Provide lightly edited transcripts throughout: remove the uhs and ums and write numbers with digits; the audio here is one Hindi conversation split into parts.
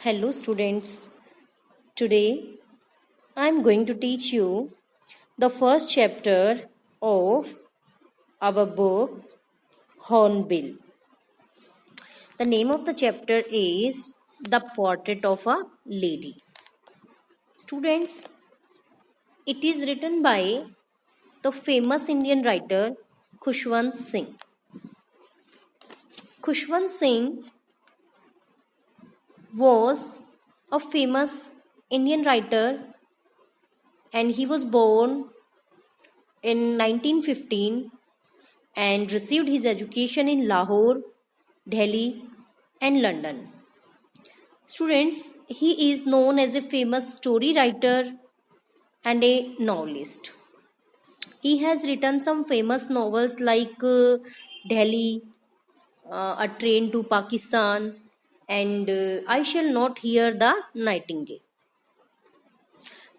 Hello students, today I am going to teach you the first chapter of our book Hornbill. The name of the chapter is The Portrait of a Lady. Students, it is written by the famous Indian writer Khushwant Singh. Khushwant Singh was a famous Indian writer and he was born in 1915 and received his education in Lahore, Delhi, and London. Students, he is known as a famous story writer and a novelist. He has written some famous novels like Delhi, A Train to Pakistan, and I Shall Not Hear the Nightingale.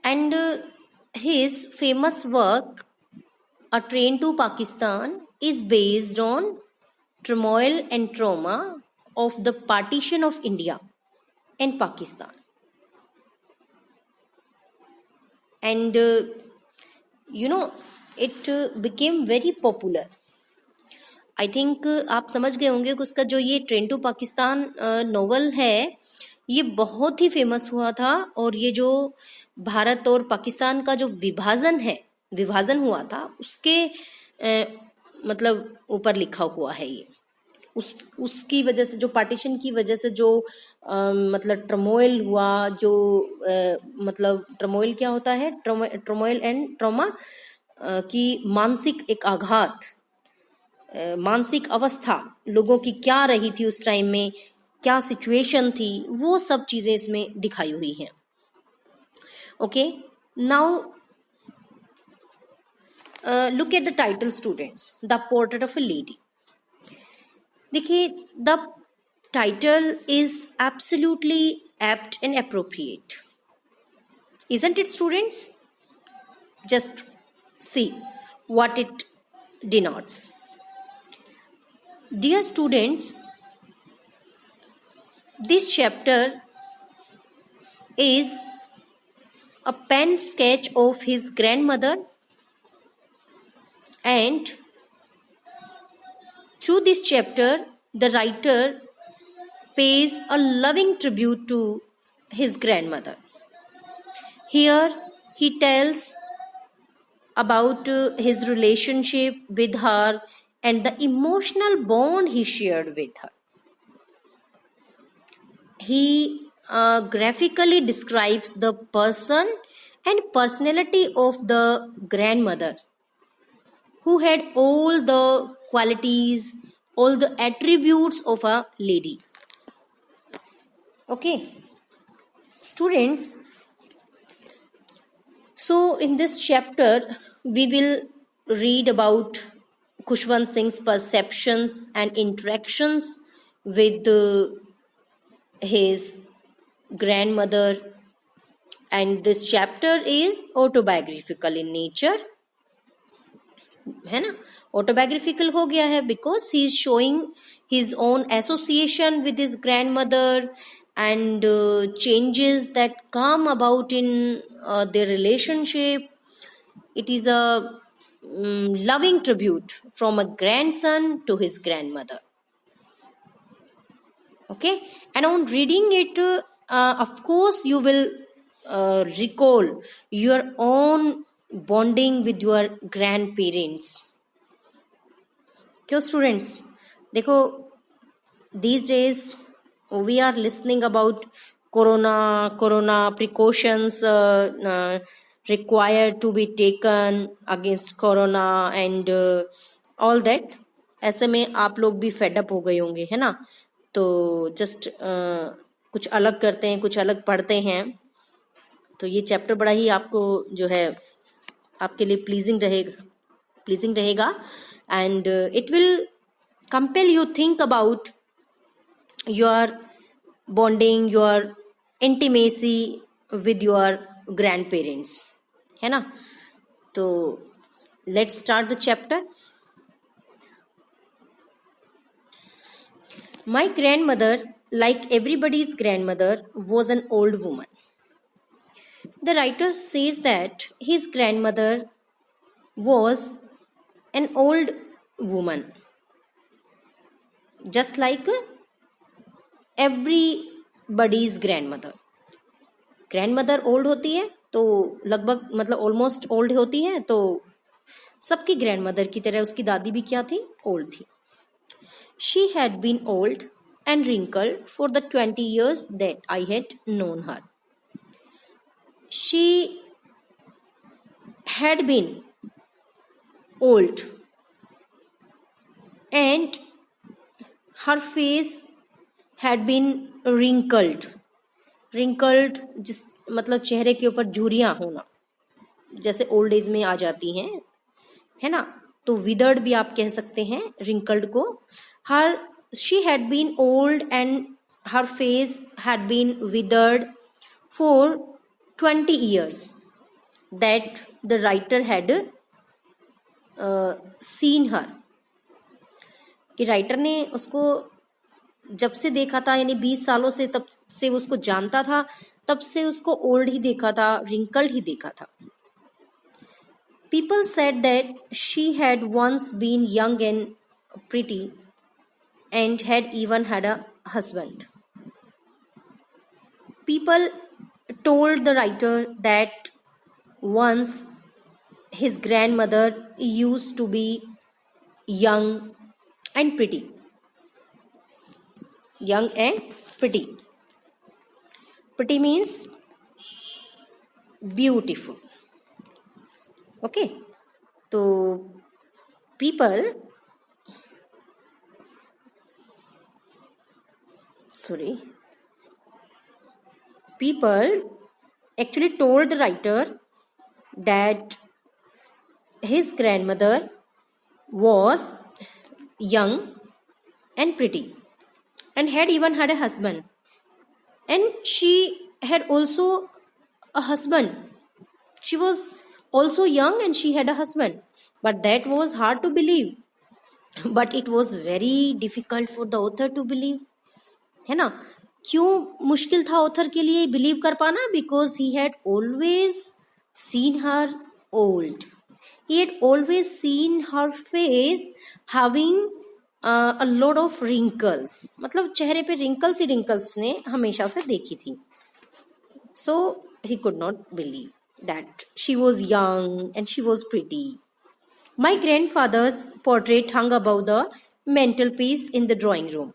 And his famous work, A Train to Pakistan, is based on turmoil and trauma of the partition of India and Pakistan. And it became very popular. I think आप समझ गए होंगे कि उसका जो ये ट्रेन टू पाकिस्तान नोवेल है ये बहुत ही फेमस हुआ था और ये जो भारत और पाकिस्तान का जो विभाजन हुआ था उसके मतलब ऊपर लिखा हुआ है ये उसकी वजह से जो पार्टीशन की वजह से जो मतलब ट्रमोइल हुआ जो मतलब ट्रमोइल क्या होता है ट्रमोइल एंड ट्रॉमा की मानसिक एक आघात मानसिक अवस्था लोगों की क्या रही थी उस टाइम में क्या सिचुएशन थी वो सब चीजें इसमें दिखाई हुई हैं okay now look at the title students the portrait of a lady देखिए the title is absolutely apt and appropriate isn't it students just see what it denotes dear students this chapter is a pen sketch of his grandmother and through this chapter the writer pays a loving tribute to his grandmother. Here he tells about his relationship with her and the emotional bond he shared with her. He graphically describes the person and personality of the grandmother who had all the qualities, all the attributes of a lady. Okay, students, so in this chapter we will read about Khushwant Singh's perceptions and interactions with his grandmother, and this chapter is autobiographical in nature है ना autobiographical हो गया है because he is showing his own association with his grandmother and changes that come about in their relationship. It is a loving tribute from a grandson to his grandmother. Okay, and on reading it of course you will recall your own bonding with your grandparents. क्यों students देखो these days we are listening about corona precautions required to be taken against corona and all that. ऐसे में आप लोग भी फेड अप हो गए होंगे है ना तो जस्ट कुछ अलग करते हैं कुछ अलग पढ़ते हैं तो ये चैप्टर बड़ा ही आपको जो है आपके लिए प्लीजिंग रहेगा and it will compel you think about your bonding, your intimacy with your grandparents है ना तो let's start the chapter. My grandmother like everybody's grandmother, was an old woman. The writer says that his grandmother was an old woman, just like everybody's grandmother. Grandmother old होती है तो लगभग मतलब ऑलमोस्ट ओल्ड होती है, तो सबकी ग्रैंडमदर की तरह उसकी दादी भी क्या थी, ओल्ड थी. She had been old and wrinkled for the 20 years that I had known her. She had been old and her face had been wrinkled. wrinkled जिस मतलब चेहरे के ऊपर झुर्रियां होना, जैसे ओल्ड एज में आ जाती हैं, है ना. तो विदर्ड भी आप कह सकते हैं wrinkled को. Her she had been old and her face had been withered for 20 years that the writer had seen her. कि राइटर ने उसको जब से देखा था, यानी 20 सालों से, तब से उसको जानता था, तब से उसको ओल्ड ही देखा था, रिंकल्ड ही देखा था. People said that she had once been young and pretty and had even had a husband. People told the writer that once his grandmother used to be young and pretty. Young and pretty. Pretty means beautiful. Okay. तो people actually told the writer that his grandmother was young and pretty and had even had a husband, and she had also a husband. She was also young and she had a husband, but that was hard to believe, but it was very difficult for the author to believe, है ना. क्यों मुश्किल था ऑथर के लिए बिलीव कर पाना? Because he had always seen her old. He had always seen her face having a lot of wrinkles. मतलब चेहरे पे रिंकल्स ही रिंकल्स ने हमेशा से देखी थी. So he could not believe that she was young and she was pretty. My grandfather's portrait hung above the mantelpiece in the drawing room.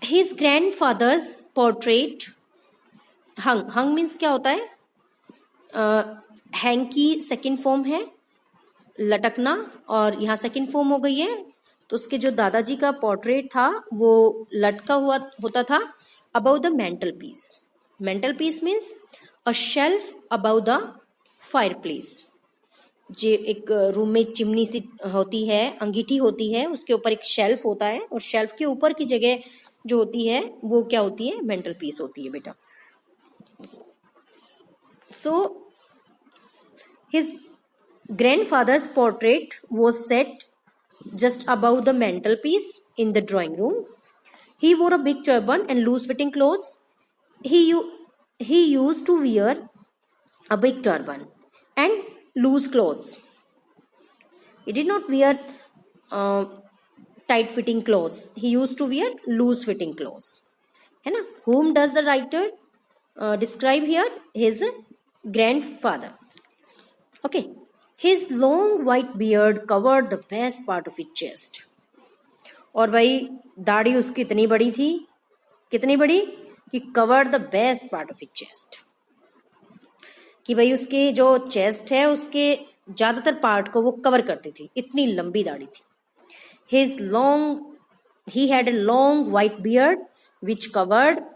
His grandfather's portrait hung means क्या होता है? hang की सेकेंड फॉर्म है लटकना, और यहाँ सेकेंड फॉर्म हो गई है. तो उसके जो दादाजी का पोर्ट्रेट था वो लटका हुआ होता था about the mental peace. Mental peace means a shelf about the fire place. जो एक रूम में चिमनी सी होती है, अंगीठी होती है, उसके ऊपर एक शेल्फ होता है, और शेल्फ के ऊपर की जगह जो होती है वो क्या होती है? मेंटल पीस होती है बेटा. So his grandfather's portrait was set just above the mantelpiece in the drawing room. He wore a big turban and loose-fitting clothes. He used to wear a big turban and loose clothes. He did not wear tight-fitting clothes. He used to wear loose-fitting clothes. है ना? Whom does the writer describe here? His grandfather. Okay. His long white beard covered the best part of his chest. और भाई दाढ़ी उसकी इतनी बड़ी थी, कितनी बड़ी कि covered the best part of his chest. कि भाई उसके जो चेस्ट है उसके ज्यादातर पार्ट को वो कवर करती थी, इतनी लंबी दाढ़ी थी. He had a long white beard which covered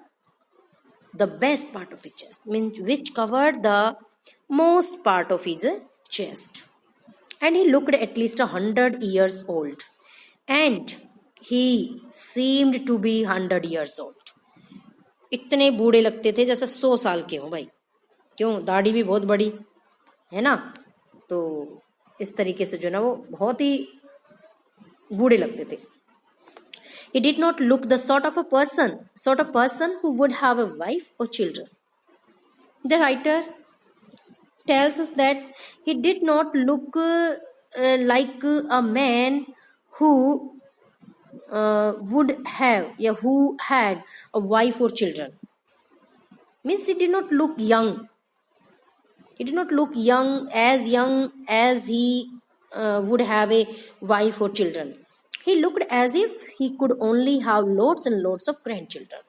the best part of his chest, means which covered the most part of his chest, and he looked at least 100 years old, and he seemed to be 100 years old. इतने बूढ़े लगते थे जैसे 100 साल के हो भाई. क्यों? दाढ़ी भी बहुत बड़ी है ना, तो इस तरीके से जो ना वो बहुत ही बूढ़े लगते थे. He did not look the sort of person who would have a wife or children. The writer tells us that he did not look like a man who who had a wife or children. Means he did not look young. He did not look young as he would have a wife or children. He looked as if he could only have loads and loads of grandchildren.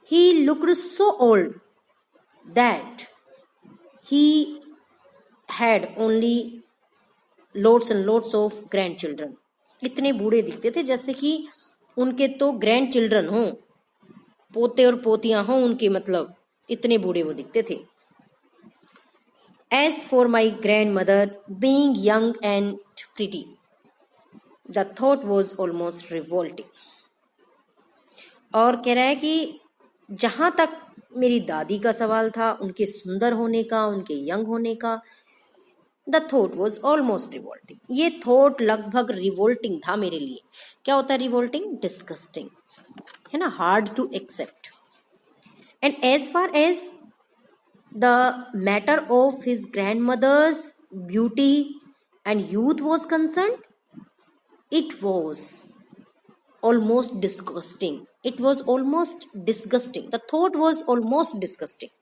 He looked so old that he had only loads and loads of grandchildren. इतने बूढ़े दिखते थे जैसे कि उनके तो ग्रैंड चिल्ड्रन हों, पोते और पोतियां हों उनके, मतलब इतने बूढ़े वो दिखते थे. As for my grandmother being young and pretty, the thought was almost revolting. और कह रहा है कि जहां तक मेरी दादी का सवाल था, उनके सुंदर होने का, उनके यंग होने का, the thought was almost revolting. ये थॉट लगभग रिवोल्टिंग था मेरे लिए. क्या होता है रिवोल्टिंग? डिस्गस्टिंग, है ना, hard to accept. And as far as the matter of his grandmother's beauty and youth was concern, it was almost disgusting. It was almost disgusting. The thought was almost disgusting.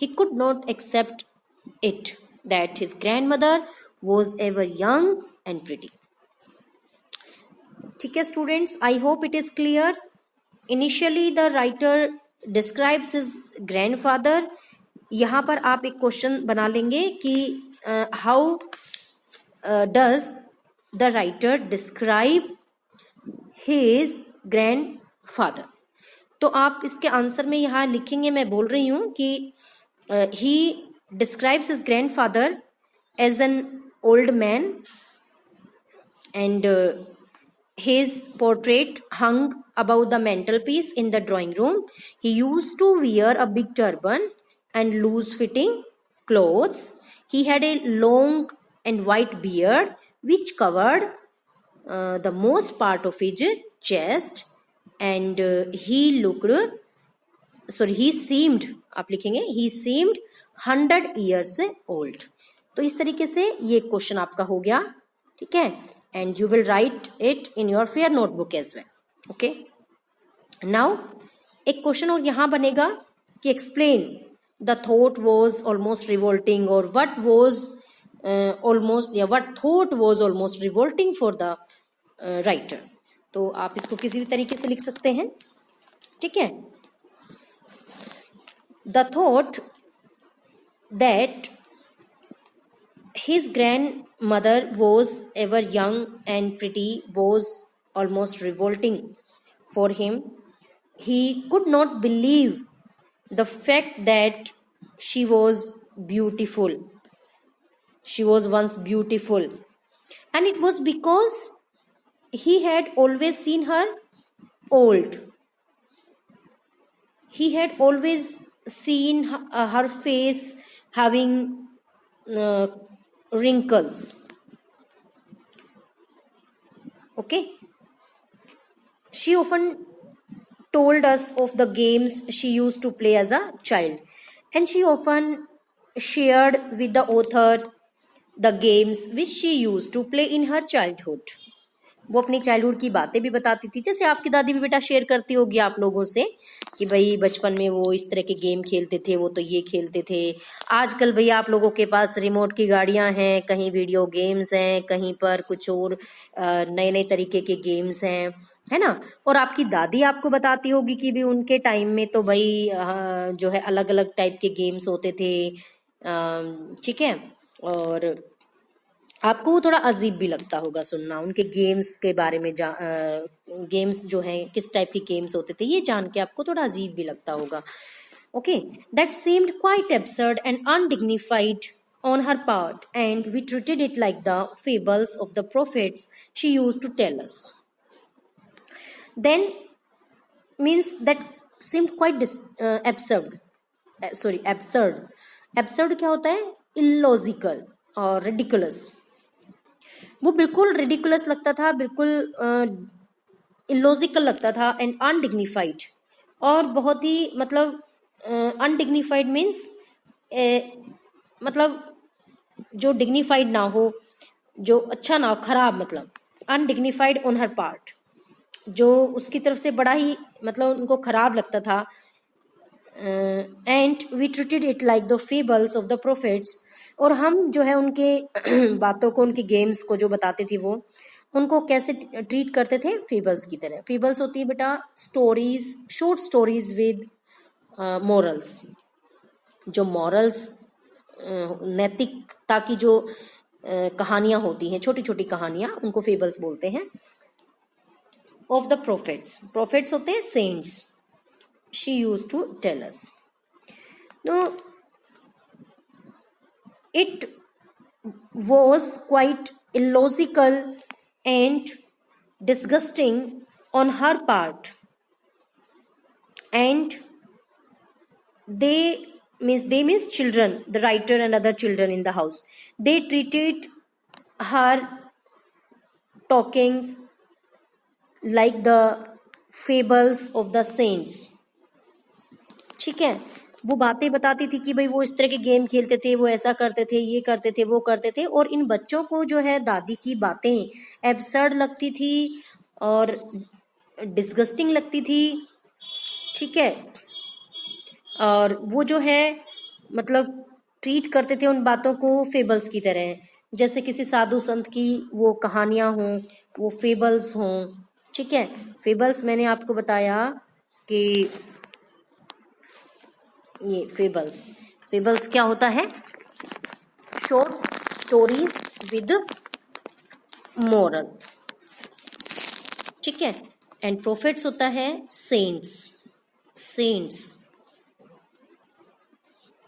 He could not accept it that his grandmother was ever young and pretty. ठीक है students, I hope it is clear. Initially the writer describes his grandfather. यहाँ पर आप एक क्वेश्चन बना लेंगे कि how does the writer describe his grandfather. तो आप इसके आंसर में यहाँ लिखेंगे, मैं बोल रही हूँ कि he describes his grandfather as an old man and his portrait hung above the mantelpiece in the drawing room. He used to wear a big turban and loose fitting clothes. He had a long and white beard which covered the most part of his chest, and he seemed, आप लिखेंगे he seemed 100 years old. तो इस तरीके से ये क्वेश्चन आपका हो गया, ठीक है, and you will write it in your fair notebook as well. Okay, now एक क्वेश्चन और यहाँ बनेगा कि explain the thought was almost revolting, or what thought was almost revolting for the writer. तो आप इसको किसी भी तरीके से लिख सकते हैं, ठीक है. The thought that his grandmother was ever young and pretty was almost revolting for him. He could not believe the fact that she was beautiful. She was once beautiful, and it was because he had always seen her old. He had always seen her face having wrinkles. Okay. She often told us of the games she used to play as a child, and she often shared with the author the games which she used to play in her childhood. वो अपनी चाइल्डहुड की बातें भी बताती थी, जैसे आपकी दादी भी बेटा शेयर करती होगी आप लोगों से कि भाई बचपन में वो इस तरह के गेम खेलते थे, वो तो ये खेलते थे. आजकल भैया आप लोगों के पास रिमोट की गाड़ियां हैं, कहीं वीडियो गेम्स हैं, कहीं पर कुछ और नए नए तरीके के गेम्स हैं, है ना. और आपकी दादी आपको बताती होगी कि भी उनके टाइम में तो भाई जो है अलग अलग टाइप के गेम्स होते थे, ठीक है. और आपको वो थोड़ा अजीब भी लगता होगा सुनना उनके गेम्स के बारे में, गेम्स जो हैं किस टाइप के गेम्स होते थे, ये जान के आपको थोड़ा अजीब भी लगता होगा. Okay, that seemed quite absurd and undignified on her part, and we treated it like the fables of the prophets she used to tell us. Then means that seemed quite absurd. Absurd क्या होता है? Illogical और ridiculous. वो बिल्कुल ridiculous लगता था, बिल्कुल इलॉजिकल लगता था एंड अनडिग्निफाइड, और बहुत ही मतलब अनडिग्निफाइड मीन्स मतलब जो डिग्निफाइड ना हो, जो अच्छा ना हो, खराब, मतलब अनडिग्निफाइड ऑन हर पार्ट, जो उसकी तरफ से बड़ा ही मतलब उनको खराब लगता था। And we treated it like the fables of the prophets, और हम जो है उनके बातों को, उनके गेम्स को जो बताते थे वो उनको कैसे ट्रीट करते थे, फेबल्स की तरह। फेबल्स होती है बेटा stories, short stories with morals, जो मॉरल्स नैतिकता की जो कहानियां होती हैं, छोटी छोटी कहानियां, उनको फेबल्स बोलते हैं। ऑफ द प्रोफेट्स, प्रोफेट्स होते हैं cents, she used to tell us. Now, it was quite illogical and disgusting on her part, and they means children, the writer and other children in the house, they treated her talkings like the fables of the saints। ठीक है, वो बातें बताती थी कि भाई वो इस तरह के गेम खेलते थे, वो ऐसा करते थे, ये करते थे, वो करते थे, और इन बच्चों को जो है दादी की बातें एब्सर्ड लगती थी और डिस्गस्टिंग लगती थी। ठीक है, और वो जो है मतलब ट्रीट करते थे उन बातों को फेबल्स की तरह, जैसे किसी साधु संत की वो कहानियां हों, वो फेबल्स हों। ठीक है, फेबल्स मैंने आपको बताया कि ये फेबल्स, फेबल्स क्या होता है, शॉर्ट स्टोरीज विद मोरल। ठीक है, एंड प्रोफेट्स होता है सेंट्स, सेंट्स।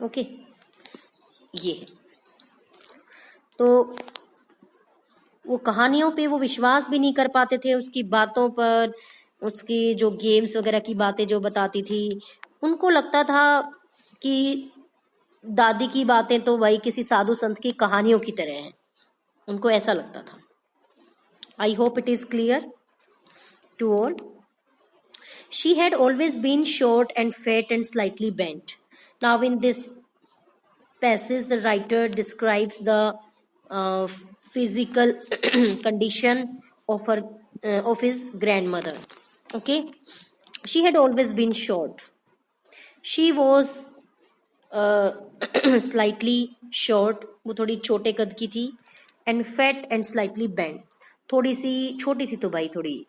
ओके, ये तो वो कहानियों पे वो विश्वास भी नहीं कर पाते थे, उसकी बातों पर, उसकी जो गेम्स वगैरह की बातें जो बताती थी, उनको लगता था कि दादी की बातें तो भाई किसी साधु संत की कहानियों की तरह हैं, उनको ऐसा लगता था। I hope it is clear to all. She had always been short and fat and slightly bent. Now, in this passage, the writer describes the physical condition of his grandmother. Okay, she had always been short. She was slightly short, वो थोड़ी छोटे कद की थी, and fat and slightly bent, थोड़ी सी छोटी थी तो भाई थोड़ी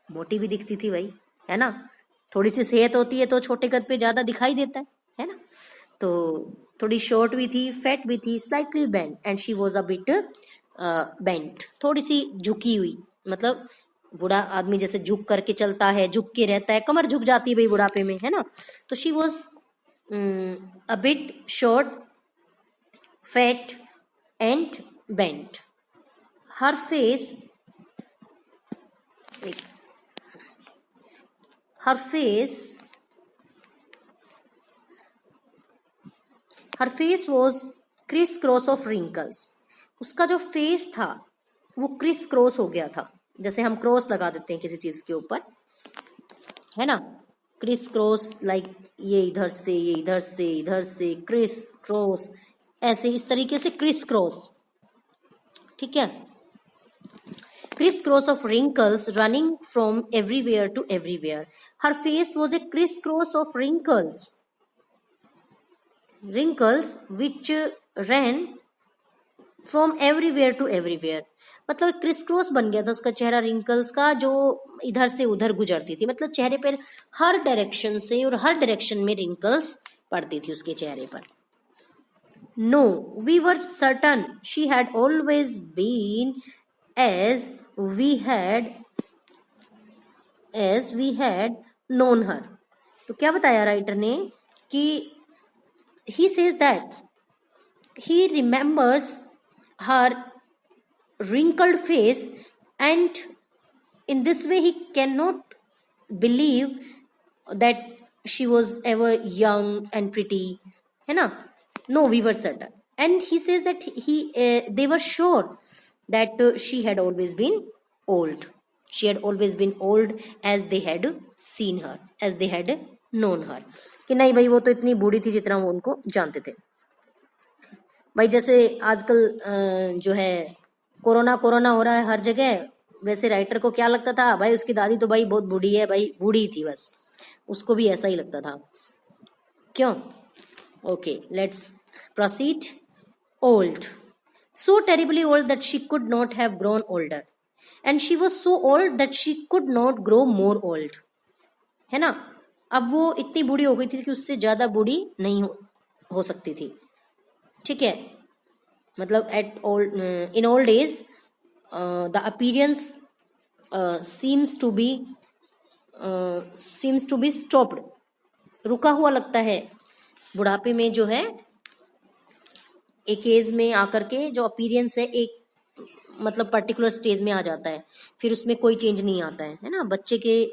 मोटी भी दिखती थी भाई, है ना। थोड़ी सी सेहत होती है तो छोटे कद पे ज्यादा दिखाई देता है ना। तो थोड़ी शॉर्ट भी थी, फैट भी थी, slightly bent, and she was a bit bent, थोड़ी सी झुकी हुई, मतलब बूढ़ा आदमी जैसे झुक करके चलता है, झुक के रहता है, कमर झुक जाती है भाई बुढ़ापे में, है ना। तो she was a bit short, fat and bent. Her face, her face was criss-cross of wrinkles। उसका जो फेस था वो क्रिस क्रॉस हो गया था, जैसे हम क्रॉस लगा देते हैं किसी चीज के ऊपर, है ना, क्रिस क्रॉस, लाइक ये इधर से, ये इधर से, इधर से, क्रिस क्रॉस, ऐसे इस तरीके से क्रिस क्रॉस। ठीक है, criss-cross of wrinkles running from everywhere to everywhere. Her face was a criss-cross of wrinkles, wrinkles which ran from everywhere to everywhere। मतलब क्रिस क्रॉस बन गया था उसका चेहरा रिंकल्स का, जो इधर से उधर गुजरती थी, मतलब चेहरे पर हर डायरेक्शन से और हर डायरेक्शन में रिंकल्स पड़ती थी उसके चेहरे पर। No, we were certain she had always been as we had known her। तो क्या बताया राइटर ने कि he says that he remembers her wrinkled face, and in this way he cannot believe that she was ever young and pretty, है ना। No, we were certain, and he says that they were sure that she had always been old। She had always been old as they had seen her, as they had known her, कि नहीं भाई वो तो इतनी बूढ़ी थी जितना वो उनको जानते थे। भाई जैसे आजकल जो है कोरोना कोरोना हो रहा है हर जगह, वैसे राइटर को क्या लगता था, भाई उसकी दादी तो भाई बहुत बूढ़ी है, भाई बूढ़ी थी बस, उसको भी ऐसा ही लगता था, क्यों? Okay, let's proceed. Old, so terribly old that she could not have grown older, and she was so old that she could not grow more old, है ना। अब वो इतनी बूढ़ी हो गई थी कि उससे ज्यादा बूढ़ी नहीं हो सकती थी, ठीक है। मतलब at old, in old age the appearance seems to be stopped, रुका हुआ लगता है। बुढ़ापे में जो है एक एज में आकर के जो अपीयरेंस है एक मतलब पर्टिकुलर स्टेज में आ जाता है, फिर उसमें कोई चेंज नहीं आता है ना। बच्चे के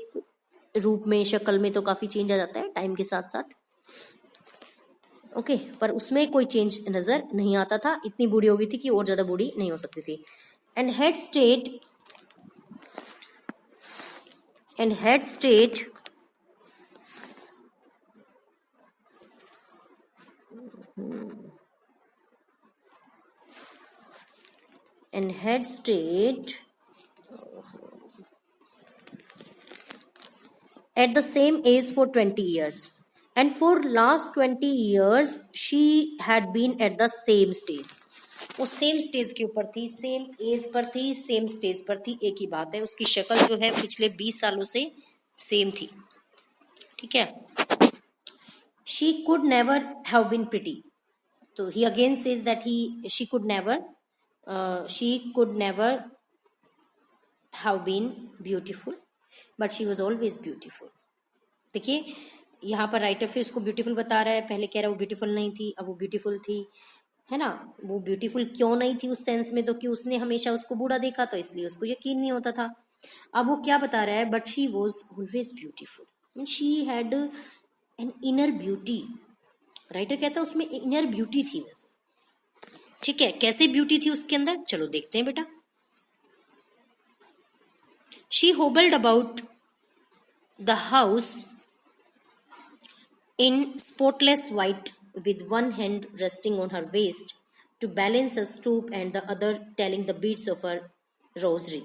रूप में शक्ल में तो काफी चेंज आ जाता है टाइम के साथ साथ, ओके, पर उसमें कोई चेंज नजर नहीं आता था, इतनी बूढ़ी हो गई थी कि और ज्यादा बूढ़ी नहीं हो सकती थी। And had state at the same age for 20 years, and for last 20 years she had been at the same stage, वो सेम स्टेज के ऊपर थी, सेम एज पर थी, सेम स्टेज पर थी। एक ही बात है, उसकी शक्ल जो है पिछले 20 सालों से सेम थी, ठीक है। She could never have been pretty, तो he again says that she could never have been beautiful, but she was always beautiful. देखिए यहाँ पर राइटर फिर उसको ब्यूटीफुल बता रहा है, पहले कह रहा है वो ब्यूटीफुल नहीं थी, अब वो ब्यूटीफुल थी, है ना। वो ब्यूटीफुल क्यों नहीं थी उस सेंस में, तो कि उसने हमेशा उसको बूढ़ा देखा तो इसलिए उसको यकीन नहीं होता था। अब वो क्या बता रहा है, but she was always beautiful, she had an inner beauty. Writer कहता है उसमें इनर ब्यूटी थी वैसे, ठीक है। कैसे ब्यूटी थी उसके अंदर, चलो देखते हैं बेटा। She hobbled about the house in spotless white, with one hand resting on her waist to balance a stoop and the other telling the beads of her rosary.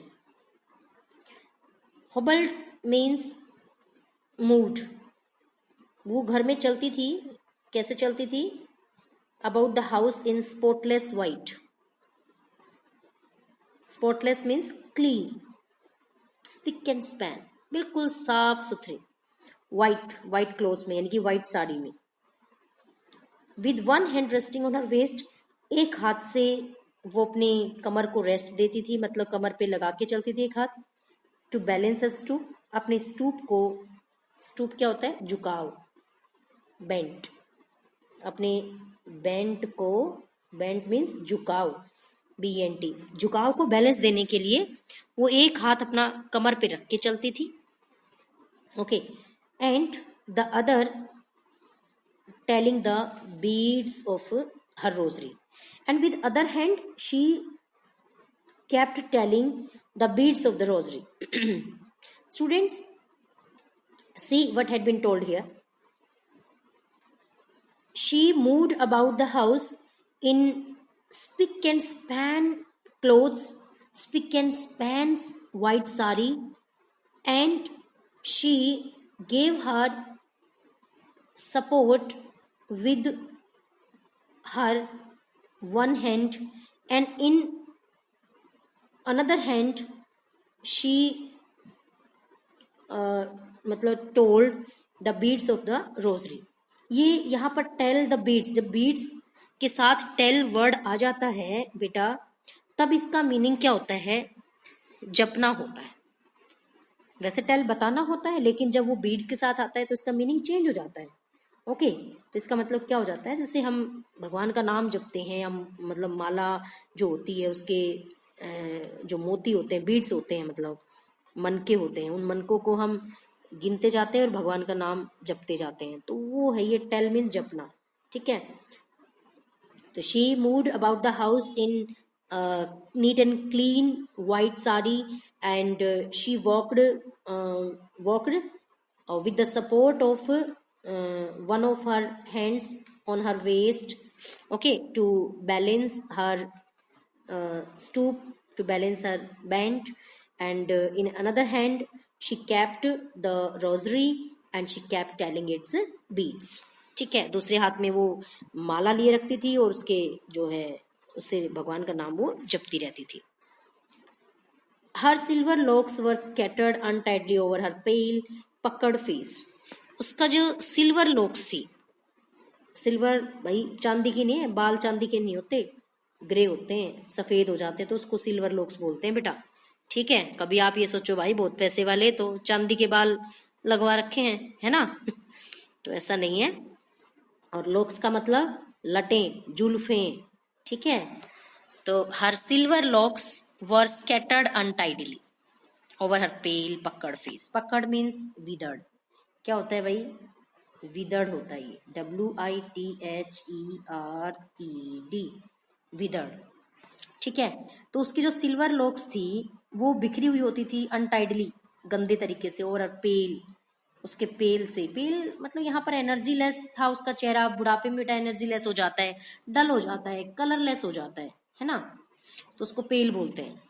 Hobbled means moved. वो घर में चलती थी, कैसे चलती थी? About the house in spotless white. Spotless means clean, spick and span, बिल्कुल साफ सुथरे, वाइट क्लोथ में, यानी कि वाइट साड़ी में। With one hand resting on her waist, एक हाथ से वो अपनी कमर को रेस्ट देती थी, मतलब कमर पे लगा के चलती थी एक हाथ। टू बैलेंस अ स्टूप, अपने स्टूप को, स्टूप क्या होता है? झुकाव, बेंट, अपने बेंट को, बेंट मीन्स झुकाव, BNT, झुकाव को बैलेंस देने के लिए वो एक हाथ अपना कमर पे रख के चलती थी, okay. And the other telling the beads of her rosary, and with other hand she kept telling the beads of the rosary. Students, see what had been told here. She moved about the house in spick and span clothes, spick and spans white sari, and she gave her support with her one hand, and in another hand she मतलब told the beads of the rosary. ये यहाँ पर tell the beads, जब beads के साथ tell वर्ड आ जाता है बेटा, तब इसका मीनिंग क्या होता है? जपना होता है। वैसे टेल बताना होता है, लेकिन जब वो बीड्स के साथ आता है तो इसका मीनिंग चेंज हो जाता है, ओके। तो इसका मतलब क्या हो जाता है, जैसे हम भगवान का नाम जपते हैं, हम मतलब माला जो होती है उसके जो मोती होते हैं, बीड्स होते हैं, मतलब मनके होते हैं, उन मनकों को हम गिनते जाते हैं और भगवान का नाम जपते जाते हैं, तो वो है ये टेल मीन जपना, ठीक है। तो she moved about the house in neat and clean white sari and she walked with the support of one of her hands on her waist, okay, to balance her stoop, to balance her bent, and in another hand she kept the rosary and she kept telling its beads. ठीक है, दूसरे हाथ में वो माला लिए रखती थी और उसके जो है उससे भगवान का नाम वो जपती रहती थी. Her silver locks were scattered untidily over her pale, puckered face. उसका जो सिल्वर लॉक्स थी, सिल्वर भाई चांदी की नहीं है, बाल चांदी के नहीं होते, ग्रे होते हैं, सफेद हो जाते हैं, तो उसको सिल्वर लॉक्स बोलते हैं बेटा. ठीक है, कभी आप ये सोचो भाई बहुत पैसे वाले तो चांदी के बाल लगवा रखे हैं, है ना? तो ऐसा नहीं है. और लॉक्स का मतलब लटें, जुल्फें. ठीक है, तो हर सिल्वर लॉक्स वर स्कैटर्ड अनटाइडली ओवर हर पेल पकड़ फेस. पकड़ मीन्स विदर्ड. क्या होता है भाई? विदर्ड होता है ये, WITHERED, विदर्ड. ठीक है, तो उसकी जो सिल्वर लॉक्स थी वो बिखरी हुई होती थी अनटाइडली, गंदे तरीके से, और पेल, उसके पेल से, पेल मतलब यहाँ पर एनर्जी लेस था उसका चेहरा. बुढ़ापे में बेटा एनर्जी लेस हो जाता है, डल हो जाता है, कलरलेस हो जाता है ना, तो उसको पेल बोलते हैं.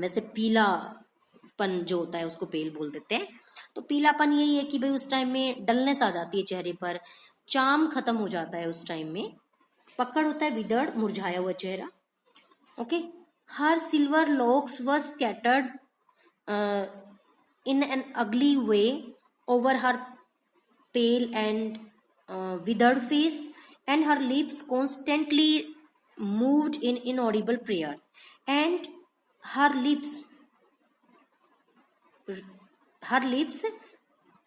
वैसे पीलापन जो होता है उसको पेल बोल देते हैं. तो पीलापन यही है कि भाई उस टाइम में डलनेस आ जाती है चेहरे पर, चार्म खत्म हो जाता है उस टाइम में. पकड़ होता है विदर्ड, मुरझाया हुआ चेहरा. Okay, her silver locks were scattered in an ugly way over her pale and withered face, and her lips constantly moved in inaudible prayer, and her lips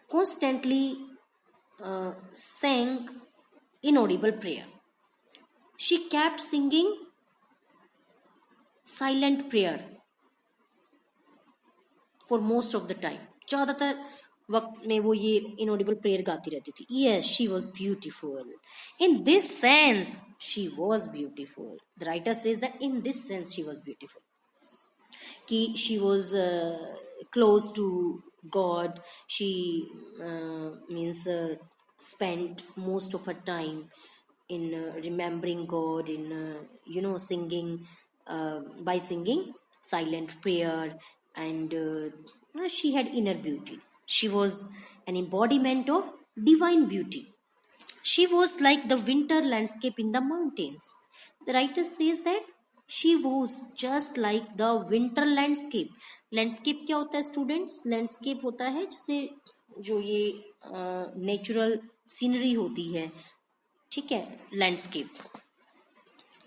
constantly sang inaudible prayer. She kept singing silent prayer for most of the time. ज्यादातर वक्त में वो ये इनऑडिबल प्रेयर गाती रहती थी. Yes, she was beautiful. In this sense, she was beautiful. The writer says that in this sense she was beautiful. कि she was close to God. She means spent most of her time in remembering God, in singing, by singing silent prayer, and she had inner beauty. She was an embodiment of divine beauty. She was like the winter landscape in the mountains. The writer says that she was just like the winter landscape. Landscape क्या होता है स्टूडेंट्स? लैंडस्केप होता है जैसे जो ये नेचुरल सीनरी होती है. ठीक है, लैंडस्केप,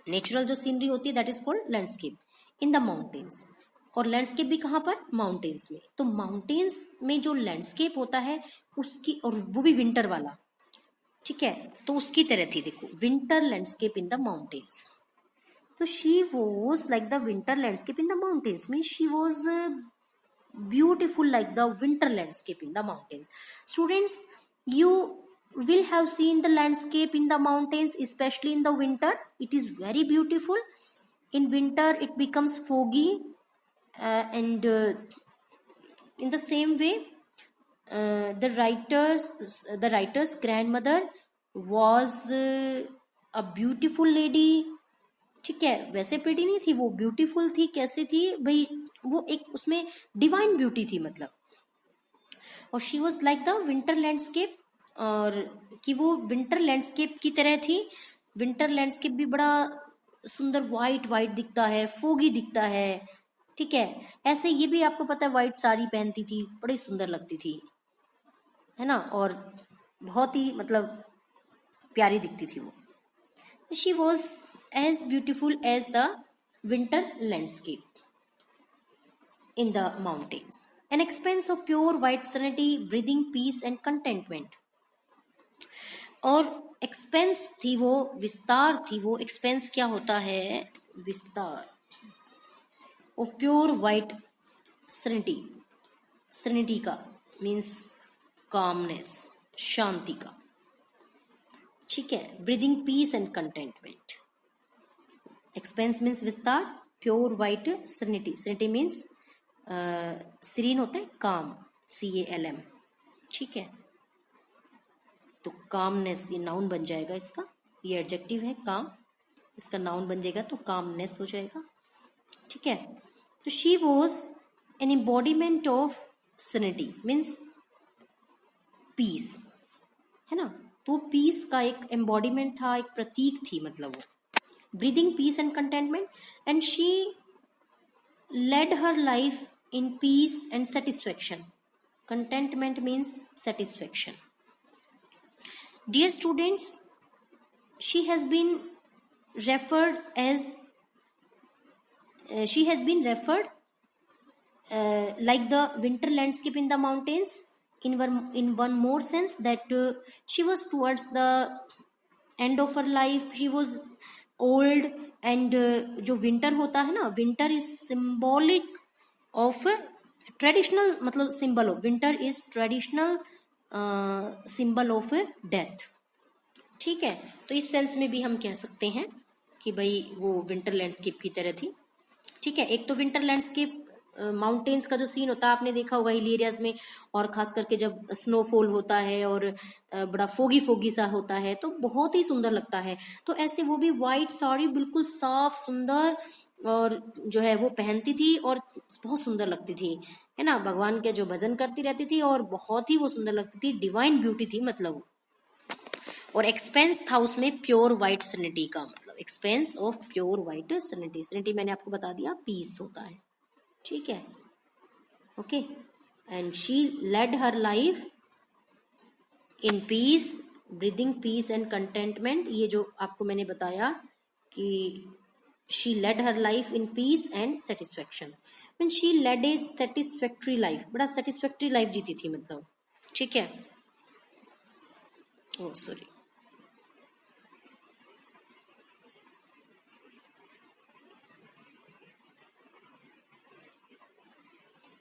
नेचुरल जो सीनरी होती है that is called landscape in the mountains. और लैंडस्केप भी कहाँ पर? माउंटेन्स में. तो माउंटेन्स में जो लैंडस्केप होता है उसकी, और वो भी विंटर वाला, ठीक है, तो उसकी तरह थी. देखो, winter landscape in the mountains. तो she was like the winter landscape in the mountains means she was beautiful like the winter landscape in the mountains. Students, you will have seen the landscape in the mountains, especially in the winter. It is very beautiful. In winter it becomes foggy, and in the same way the writer's grandmother was a beautiful lady. ठीक है, वैसे प्रिटी नहीं थी वो, ब्यूटीफुल थी. कैसे थी भाई? वो एक उसमें डिवाइन ब्यूटी थी मतलब. और she was like the winter landscape, और कि वो विंटर लैंडस्केप की तरह थी. विंटर लैंडस्केप भी बड़ा सुंदर वाइट वाइट दिखता है, फोगी दिखता है. ठीक है, ऐसे ये भी आपको पता है वाइट साड़ी पहनती थी, बड़ी सुंदर लगती थी, है ना, और बहुत ही मतलब प्यारी दिखती थी वो. She was as beautiful as the winter landscape in the mountains. An expanse of pure white serenity, breathing peace and contentment. और एक्सपेंस थी वो, विस्तार थी वो. एक्सपेंस क्या होता है? विस्तार. और प्योर वाइट सेरेनिटी, सेरेनिटी का मीन्स कामनेस, शांति का. ठीक है, breathing peace and contentment. Expanse means विस्तार, pure white serenity, serenity means serene होता है काम, CALM, ठीक है। तो कामनेस ये नाउन बन जाएगा इसका, ये एडजेक्टिव है काम, इसका नाउन बन जाएगा तो कामनेस हो जाएगा, ठीक है। तो she was an embodiment of serenity, means peace, है ना। तो पीस का एक एम्बॉडीमेंट था, एक प्रतीक थी, मतलब वो breathing peace and contentment, and she led her life in peace and satisfaction. Contentment means satisfaction. Dear students, she has been referred as like the winter landscape in the mountains in one more sense, that she was towards the end of her life, she was old, and जो winter होता है ना, winter is symbolic of traditional, मतलब symbol of winter is traditional symbol of death, ठीक है। तो इस सेंस में भी हम कह सकते हैं कि भाई वो विंटर लैंडस्केप की तरह थी, ठीक है। एक तो विंटर लैंडस्केप माउंटेन्स का जो सीन होता है आपने देखा होगा हिल एरियाज में, और खास करके जब स्नोफॉल होता है और बड़ा फोगी फोगी सा होता है तो बहुत ही सुंदर लगता है। तो ऐसे वो भी वाइट साड़ी बिल्कुल साफ सुंदर और जो है वो पहनती थी और बहुत सुंदर लगती थी, है ना। भगवान के जो भजन करती रहती थी और बहुत ही वो सुंदर लगती थी, डिवाइन ब्यूटी थी मतलब। और एक्सपेंस था उसमें प्योर वाइट सेरेनिटी का, मतलब expanse of pure white serenity. Serenity मैंने आपको बता दिया पीस होता है, ठीक है, okay. And she led her life in peace, breathing peace and contentment. ये जो आपको मैंने बताया कि she led her life in peace and satisfaction, mean she led a satisfactory life, बड़ा सेटिस्फैक्ट्री लाइफ जीती थी मतलब, ठीक है। Oh sorry.